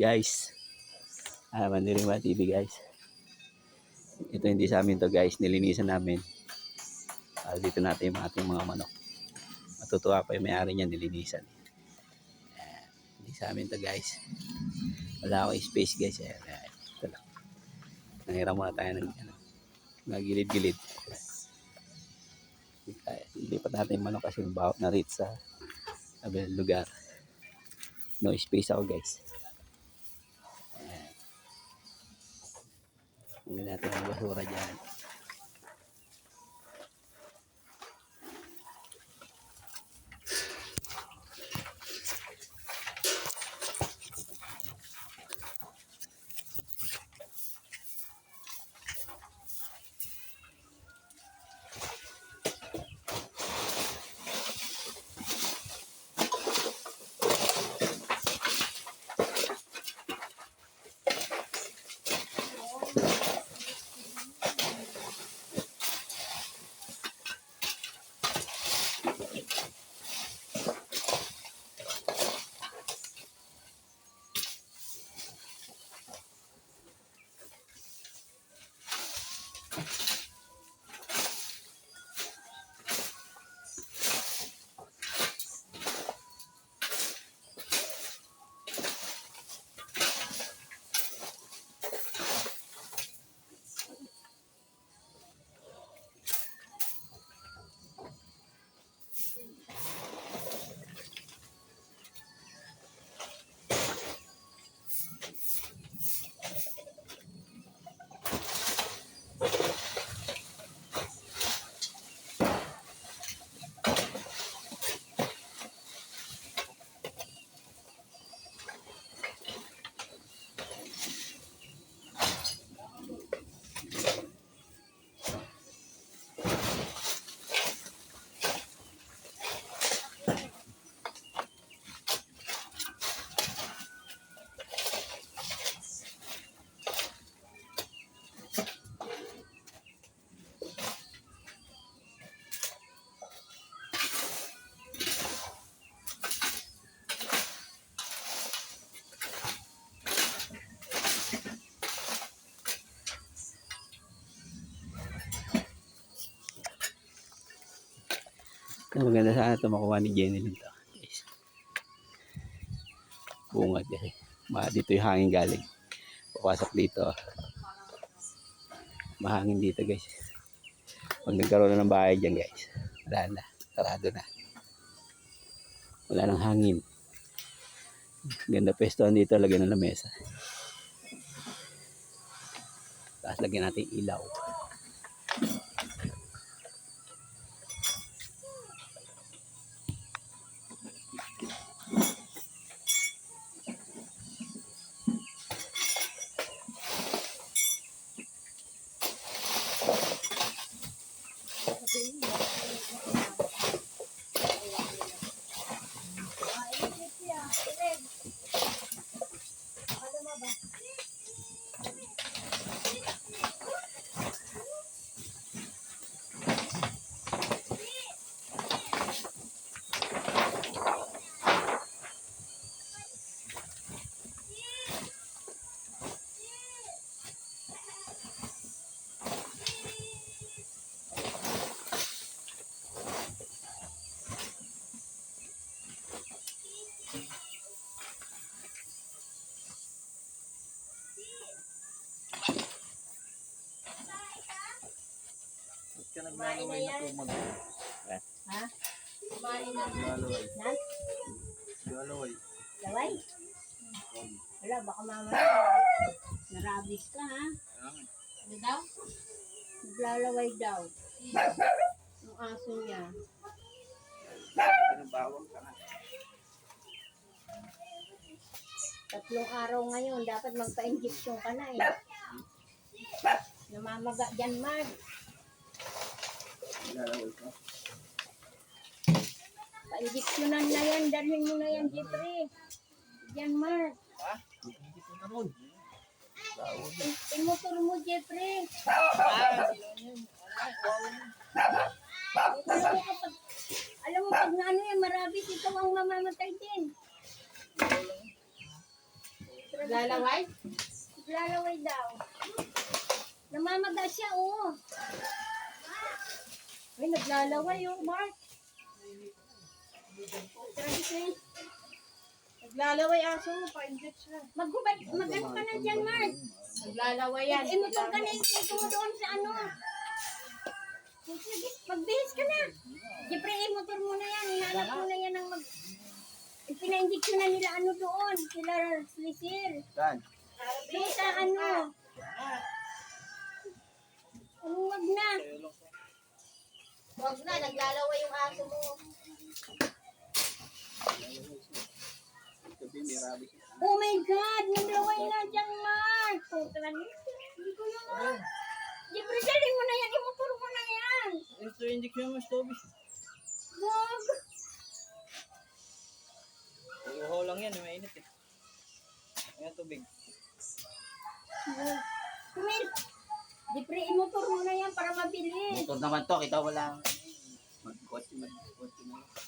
Guys, Mandirima TV guys. Ito hindi sa amin to guys, nilinisan namin. Dito natin yung ating mga manok. Matutuwa pa yung may-ari niya, nilinisan. Hindi sa amin to guys. Wala akong space guys. Ito lang. Nangiram muna tayo ng gilid-gilid. Ilipat natin yung manok kasi bawat na rin sa kabilang lugar. No space ako guys. Hindi natin ang basura dyan. Maganda sana ito makuha ni Jenny nito. Guys. Bungad kasi. Dito yung hangin galing. Papasok dito. Mahangin dito guys. Pag nagkaroon na ng bahay dyan guys. Wala na. Sarado na. Wala nang hangin. Ganda pestohan dito. Lagyan ng lamesa. Tapos lagyan natin ilaw. Naglalaway na po mag... Ha? Naglalaway. Nan? Naglalaway. Laway? Wala, baka mamaya narabis ka ha? Ano daw? Naglalaway daw. Yung aso niya. Pinabawang ka nga. 3 araw ngayon, dapat magpa-injection ka na eh. Namamaga dyan, Mark. Naglalaway ka. Pa-injectionan na yan, dalhin mo na yan, Jeffrey. Dyan, Mark. Ha? Hindi ko na ron. Imotor mo, Jeffrey. Alam mo, pag na ano yan, marabis, ikaw ang mamamatay din. Naglalaway? Naglalaway daw. Namamaga siya, oh. Ay, naglalaway, oh, Mark. Translate. Naglalaway aso mo, pa-inject siya. Mag-ano ka na dyan, Mark. Naglalaway yan. Imutor ka na yung ito mo doon sa ano. Sige, magbihis ka na. Siyempre, imutor mo na yan. Hinahanap mo na yan ng pina-injection na nila ano doon. Sila Slisir. Saan? Doon sa ano. Wag na. Huwag na, naglalaway yung aso mo. Sabi may rabies. Oh my God! Naglaway na dyan, Mark. Puta na hindi ko yun. Siyempre, dalhin mo na yan. Imutor mo na yan. Ito yung injection mo, Toby. Wag. Uho lang yan, mainit eh. Ayan tubig. Kumil. Siyempre, imutor mo na yan para mabilis. Motor naman to, kita wala. Magkotse na.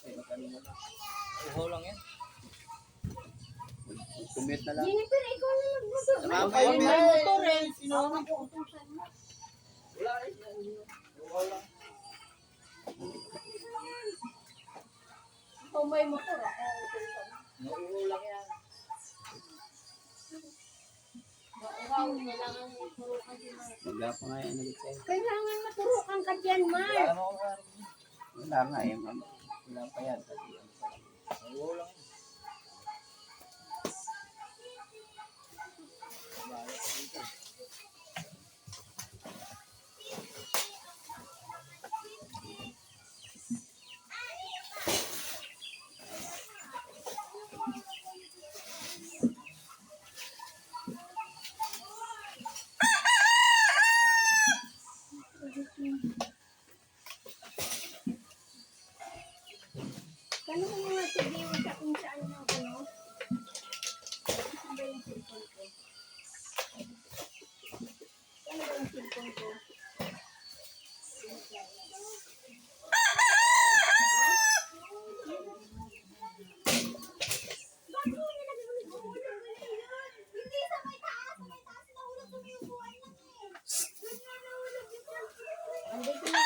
Ay, magkano na lang. Uho lang yan. Commute na lang. Jennifer, ikaw na magmotor. Tama ba Ayun yun? na yung motor eh. Sinama ko utusan mo. Wala eh. Uho lang. Ikaw may motor, ako utusan mo. Uho lang yan. Ikaw, kailangan mo turukan si Mark. Wala pa nga yan ulit sa'yo. Kailangan maturukan ka dyan, Mark. Wala mo nga. Wala nga eh. Wala pa yan. Uho lang yan. Kano mo mga sabihin sa kung saan yung ano? Saan ba yung cellphone ko? Saan ba yung cellphone ko? Andito na.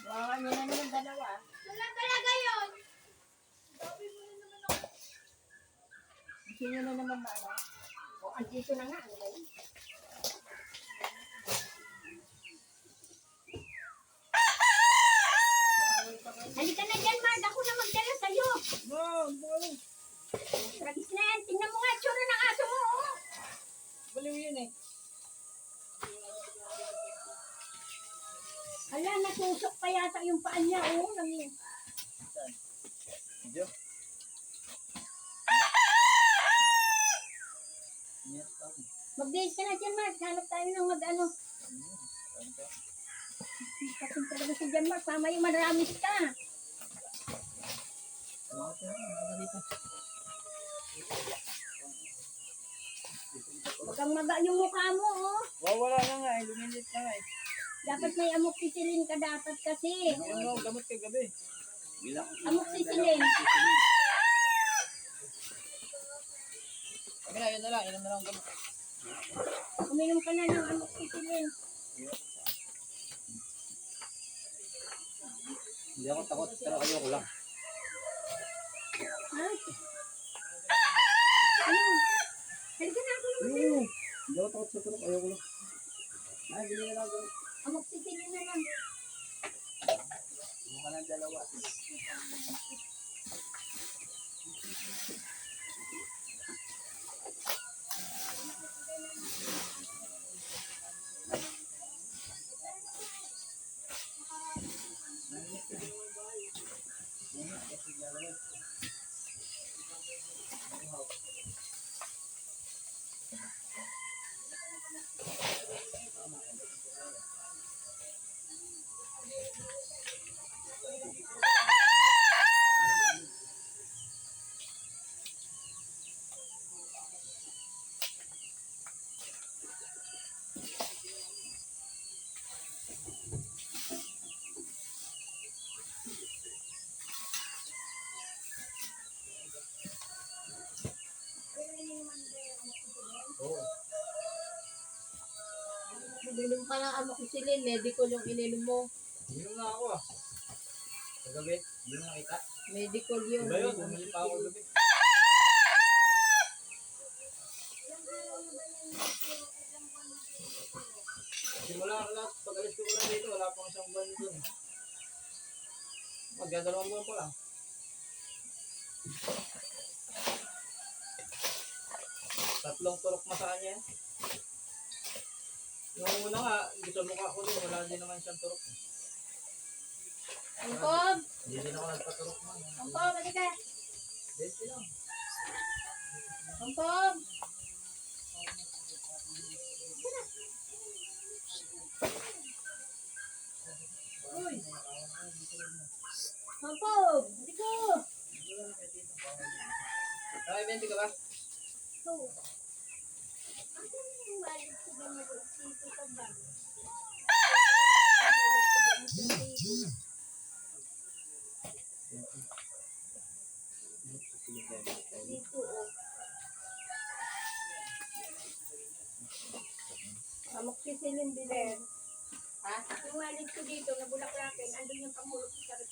Wow, ano na naman dalawa? Wala talaga yun. Sino na naman ba? Ano? O, andito na nga. Ano ba yun? Halika na dyan, Mark. Ako na magdala sa'yo. Tragis na yan. Tingnan mo nga, tsura ng aso mo. Oh. Baliw yun eh. Ala, natusok pa yata yung paa niya. Oh, nangin. Medyo. Yes, tama. Mag-base ka na dyan, Mark. Hanap tayo ng mag-ano. Kasi talaga si Jan Mark. Mamaya maramis ka. Huwag kang maga yung mukha mo, oh. Wala na nga eh. Lumilit na nga eh. Dapat may amoxicillin ka dapat kasi. Ano, gamot kay gabi. Bilang. Amoxicillin. Kami na, yun na lang. Inom na lang gamot. Uminom ka na ng amoxicillin. Hindi ako takot, pero ayoko lang. Ha? Ano? Halika na ako naman. Hindi ako takot sa tulog, ayoko lang. Ay, bili na lang gamot. Amoxicillin na lang. Mukha ng dalawa. Oo. Uminom ka ng amoxicillin, medical yung ininom mo. Yun nga ako ah. Kagabi, yun nakita. Medical yun. Diba yun? Bumili pa ako kagabi. Simula lahat, pag-alis ko lang dito, wala pang isang buwan dun. Magdadalawang buwan pa lang. Tatlong turok masaan niya. Yung una nga, dito sa mukha ko din, wala din naman siyang turok. Angkop! Hindi din ako nagpaturok man. Angkop, balik ka! Besti lang. Angkop! Uy! Angkop! Dito! Ay, 20 ka ba? So, ano yung balik ko na mag-sito ka ba? Dito, oh. Amoxicillin din. Ha? Yung wallet ko dito, nabulaklakin, andun yung panghulog sa sarap